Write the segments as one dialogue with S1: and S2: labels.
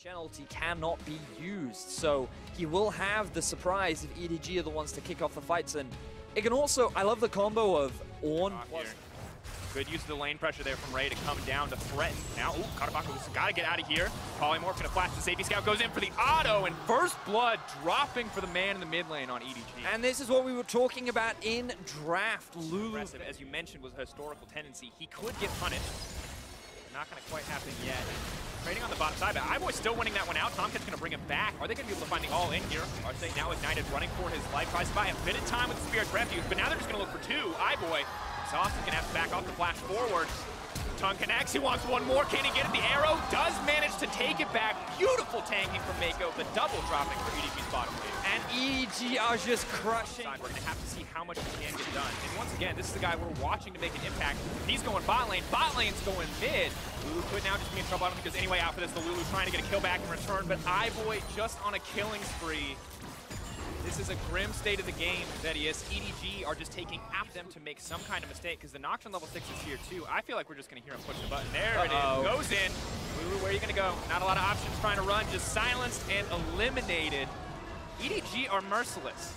S1: Penalty cannot be used, so he will have the surprise if EDG are the ones to kick off the fights. And it can also, I love the combo of Ornn.
S2: Good use of the lane pressure there from Ray to come down to threaten. Now, Kotopako's got to get out of here. Polymorph gonna flash the safety scout, goes in for the auto, and first blood dropping for the man in the mid lane on EDG.
S1: And this is what we were talking about in draft. Lulu,
S2: as you mentioned, was a historical tendency. He could get punished. Not gonna quite happen yet. Trading on the bottom side, but iBoy still winning that one out. Tomcat's going to bring him back. Are they going to be able to find the all-in here? Arsene now ignited, running for his life. Tries to buy a bit of time with the Spirit's Refuge, but now they're just going to look for two. iBoy, Sauce's going to have to back off the flash forward. Tongue connects, he wants one more. Can he get it? The arrow does manage to take it back. Beautiful tanking from Mako, the double dropping for EDG's bottom lane.
S1: And EDG are just crushing.
S2: We're going to have to see how much he can get done. And once again, this is the guy we're watching to make an impact. He's going bot lane's going mid. Lulu could now just be in trouble. I don't think there's any way out for this. The Lulu trying to get a kill back in return, but iBoy just on a killing spree. This is a grim state of the game, Vedius. EDG are just taking after them to make some kind of mistake, because the Nocturne level 6 is here too. I feel like we're just going to hear him push the button. There it is. Goes in. Lulu, where are you going to go? Not a lot of options trying to run. Just silenced and eliminated. EDG are merciless.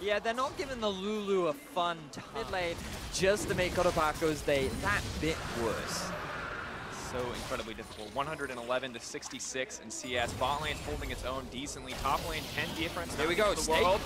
S1: Yeah, they're not giving the Lulu a fun time. Mid lane just to make Kotopako's day that bit worse.
S2: So incredibly difficult. 111 to 66 in CS. Bot lane's holding its own decently. Top lane 10 difference.
S1: Here we go.
S2: The world.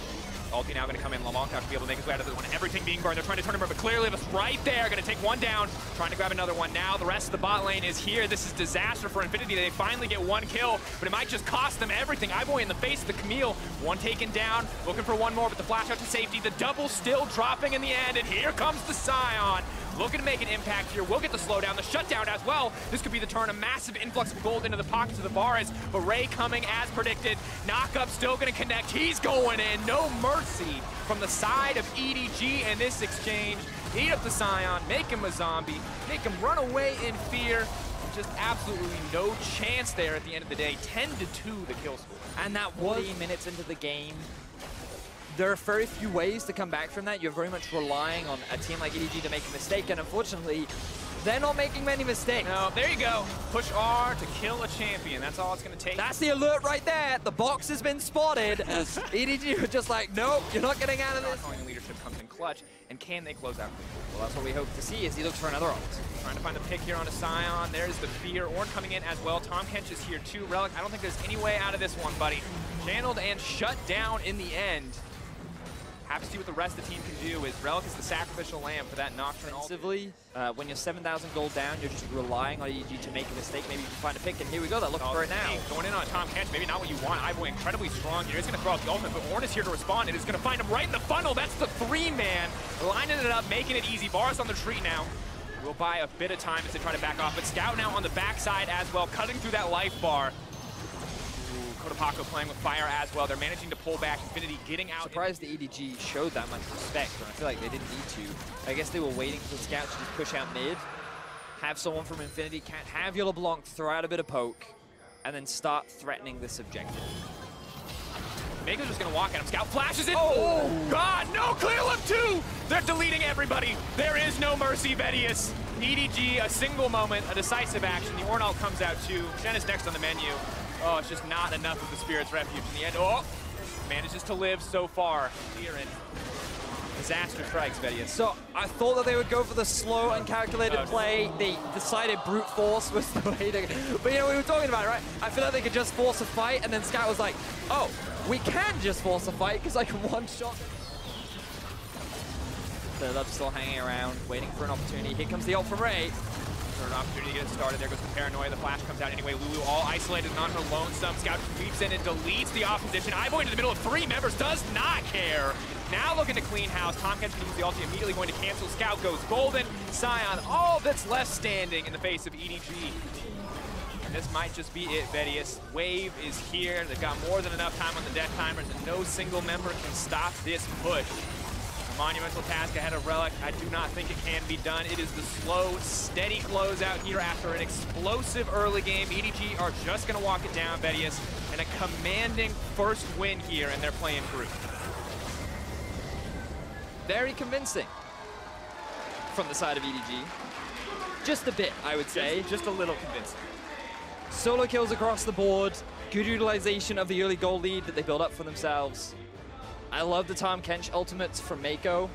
S2: Ulti now going to come in. Lamont to be able to make his way out of this one. Everything being burned. They're trying to turn him over, but clearly it's right there. Going to take one down. Trying to grab another one now. The rest of the bot lane is here. This is disaster for Infinity. They finally get one kill, but it might just cost them everything. iBoy in the face of the Camille. One taken down. Looking for one more, but the flash out to safety. The double still dropping in the end, and here comes the Scion. Looking to make an impact here. We'll get the slowdown, the shutdown as well. This could be the turn, a massive influx of gold into the pockets of the Varus. But Ray coming as predicted. Knockup still gonna connect. He's going in. No mercy from the side of EDG in this exchange. Eat up the Scion, make him a zombie, make him run away in fear. Just absolutely no chance there at the end of the day. 10-2 the kill score.
S1: And that was 14 minutes into the game. There are very few ways to come back from that. You're very much relying on a team like EDG to make a mistake, and unfortunately, they're not making many mistakes.
S2: No, there you go. Push R to kill a champion. That's all it's going to take.
S1: That's the alert right there. The box has been spotted. EDG were just like, nope, you're not getting out of this.
S2: Calling leadership comes in clutch, and can they close out?
S1: Well, that's what we hope to see as he looks for another ult.
S2: Trying to find the pick here on a Scion. There's the fear. Ornn coming in as well. Tahm Kench is here too. Relic, I don't think there's any way out of this one, buddy. Channeled and shut down in the end. Have to see what the rest of the team can do. Is Relic is the sacrificial lamb for that Nocturne.
S1: Offensively, when you're 7,000 gold down, you're just relying on EDG to make a mistake. Maybe you can find a pick, and here we go. They're looking for it now.
S2: Going in on Tahm Kench, maybe not what you want. iBoy incredibly strong here. He's going to throw out the ultimate, but Ornn is here to respond. It is going to find him right in the funnel. That's the three-man. Lining it up, making it easy. Varus on the tree now. We'll buy a bit of time as they try to back off, but Scout now on the backside as well, cutting through that life bar. Kotopako playing with fire as well. They're managing to pull back. Infinity getting out.
S1: Surprised the EDG showed that much respect, but I feel like they didn't need to. I guess they were waiting for the Scout to just push out mid, have someone from Infinity, can't have your LeBlanc throw out a bit of poke, and then start threatening this objective.
S2: Mako's just going to walk at him. Scout flashes it. Oh, God, no, clear left two. They're deleting everybody. There is no mercy, Vedius. EDG, a single moment, a decisive action. The Ornn ult comes out too. Shen is next on the menu. Oh, it's just not enough of the Spirit's Refuge in the end. Oh, manages to live so far. Here in disaster strikes, Vedius.
S1: So I thought that they would go for the slow and calculated play. They decided brute force was the way to go. But you know, we were talking about it, right? I feel like they could just force a fight, and then Scout was like, oh, we can just force a fight because I can one shot. So they're still hanging around, waiting for an opportunity. Here comes the ult from Ray.
S2: For an opportunity to get it started. There goes the paranoia. The flash comes out anyway. Lulu all isolated, not her lonesome. Scout sweeps in and deletes the opposition. iBoy into the middle of three members, does not care. Now looking to clean house. Tahm Kench can use the ulti, immediately going to cancel. Scout goes golden. Scion, all that's left standing in the face of EDG. And this might just be it, Vedius. Wave is here. They've got more than enough time on the death timers, and no single member can stop this push. Monumental task ahead of Relic. I do not think it can be done. It is the slow, steady closeout here after an explosive early game. EDG are just going to walk it down, Vedius, and a commanding first win here in their play-in group.
S1: Very convincing from the side of EDG. Just a bit, I would say.
S2: Just a little convincing.
S1: Solo kills across the board. Good utilization of the early gold lead that they build up for themselves. I love the Tahm Kench ultimates from Mako.